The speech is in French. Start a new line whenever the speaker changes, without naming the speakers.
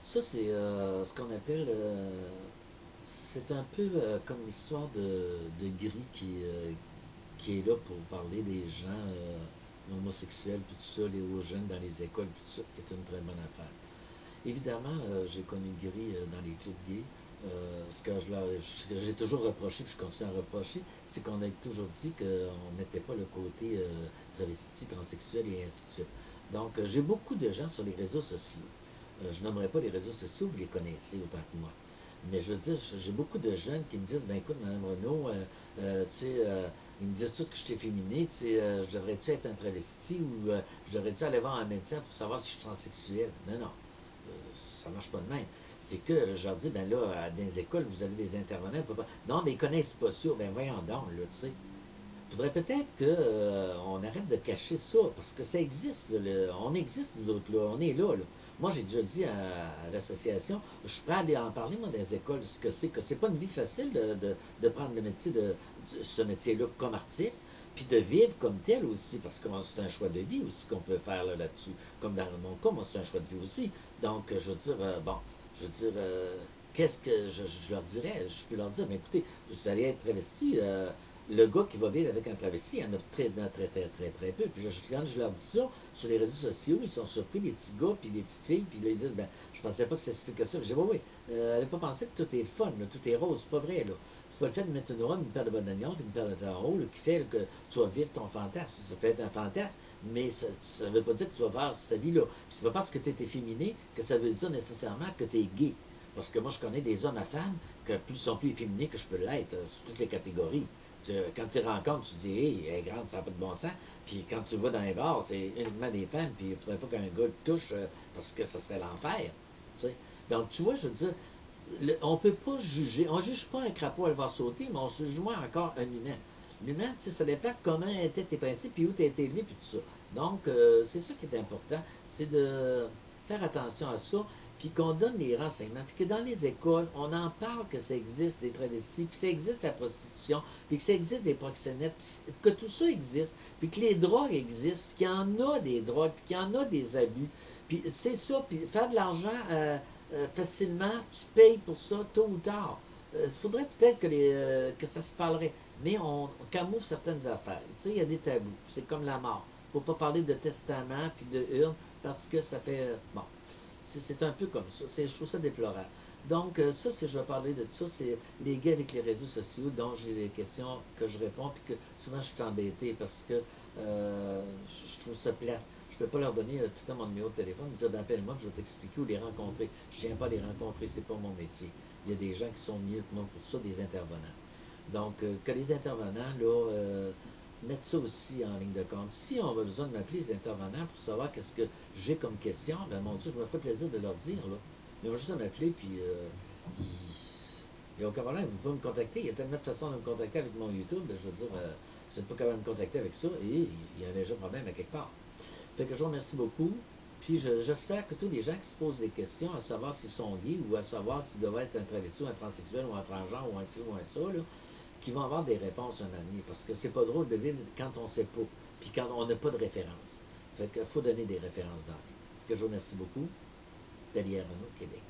Ça, c'est ce qu'on appelle. C'est un peu comme l'histoire de Gris qui est là pour parler des gens homosexuels, puis tout ça, les hauts jeunes dans les écoles, puis tout ça, qui est une très bonne affaire. Évidemment, j'ai connu Gris dans les clubs gays. Ce que j'ai toujours reproché, puis je continue à reprocher, c'est qu'on a toujours dit qu'on n'était pas le côté travesti, transsexuel et ainsi de suite. Donc, j'ai beaucoup de gens sur les réseaux sociaux. Je nommerai pas les réseaux sociaux, vous les connaissez autant que moi. Mais je veux dire, j'ai beaucoup de jeunes qui me disent, ben écoute, Mme Renaud, tu sais, ils me disent tous que je suis efféminé, tu sais, je devrais-tu être un travesti ou je devrais-tu aller voir un médecin pour savoir si je suis transsexuel? Non, non, ça marche pas de même. C'est que je leur dis, ben là, dans les écoles, vous avez des intervenants, faut pas... Non, mais ils connaissent pas ça, ben voyons donc, là, tu sais. Il faudrait peut-être qu'on arrête de cacher ça, parce que ça existe, là, on existe, nous autres, là, on est là, là. Moi, j'ai déjà dit à l'association, je suis prêt à aller en parler, moi, dans les écoles, ce que c'est pas une vie facile de prendre le métier ce métier-là comme artiste, puis de vivre comme tel aussi, parce que c'est un choix de vie aussi qu'on peut faire là-dessus. Comme dans mon cas, moi, c'est un choix de vie aussi. Donc, je veux dire, bon, je veux dire, qu'est-ce que je leur dirais? Je peux leur dire, mais écoutez, vous allez être travesti, le gars qui va vivre avec un travesti, il y en a très peu. Puis quand je leur dis ça, sur les réseaux sociaux, ils sont surpris, les petits gars, puis les petites filles, puis là, ils disent, ben, je pensais pas que ça se fait que ça. Je dis, oui, oui, n'allez pas penser que tout est fun, là, tout est rose, c'est pas vrai, là. C'est pas le fait de mettre une robe, une paire de bonnes oignons, puis une paire de tarots, là, qui fait que tu vas vivre ton fantasme. Ça peut être un fantasme, mais ça veut pas dire que tu vas faire cette vie-là. Puis c'est pas parce que tu es efféminé que ça veut dire nécessairement que tu es gay. Parce que moi, je connais des hommes à femmes qui sont plus efféminés que je peux l'être, sur toutes les catégories. Quand tu les rencontres, tu dis, hey, elle est grande, ça n'a pas de bon sens. Puis quand tu vas dans les bars, c'est uniquement des femmes, puis il ne faudrait pas qu'un gars te touche parce que ça serait l'enfer. Donc, tu vois, je veux dire, on ne peut pas juger. On ne juge pas un crapaud à le voir sauter, mais on se juge encore un humain. L'humain, tu sais, ça dépend comment étaient tes principes, puis où tu as été élevé, puis tout ça. Donc, c'est ça qui est important, c'est de faire attention à ça, puis qu'on donne les renseignements, puis que dans les écoles, on en parle que ça existe des travestis, puis que ça existe la prostitution, puis que ça existe des proxénètes, puis que tout ça existe, puis que les drogues existent, puis qu'il y en a des drogues, puis qu'il y en a des abus. Puis c'est ça, puis faire de l'argent facilement, tu payes pour ça tôt ou tard. Il faudrait peut-être que ça se parlerait, mais on camoufle certaines affaires. Tu sais, il y a des tabous, c'est comme la mort. Il ne faut pas parler de testament puis de urne parce que ça fait... Bon, c'est un peu comme ça. Je trouve ça déplorable. Donc, ça, si je vais parler de ça, c'est les gays avec les réseaux sociaux dont j'ai des questions que je réponds, puis que souvent je suis embêté parce que je trouve ça plat. Je ne peux pas leur donner tout le temps mon numéro de téléphone, me dire ben, appelle-moi, je vais t'expliquer où les rencontrer. Je ne tiens pas à les rencontrer, c'est pas mon métier. Il y a des gens qui sont mieux que moi pour ça, des intervenants. Donc, que les intervenants, là, mettre ça aussi en ligne de compte. Si on a besoin de m'appeler les intervenants pour savoir qu'est-ce que j'ai comme question, ben mon Dieu, je me ferais plaisir de leur dire, là. Ils ont juste à m'appeler, puis il n'y a aucun problème, vous pouvez me contacter. Il y a tellement de façons de me contacter avec mon YouTube, ben, je veux dire, vous n'êtes pas capable de me contacter avec ça, et il y a déjà un problème à quelque part. Fait que je vous remercie beaucoup. Puis j'espère que tous les gens qui se posent des questions à savoir s'ils sont gays ou à savoir s'ils doivent être un travesti ou un transsexuel ou un transgenre ou un ci ou un ça, là, qui vont avoir des réponses un moment donné. Parce que c'est pas drôle de vivre quand on sait pas, puis quand on n'a pas de référence. Fait qu'il faut donner des références dans la vie. Fait que je vous remercie beaucoup. Daniel Renaud, Québec.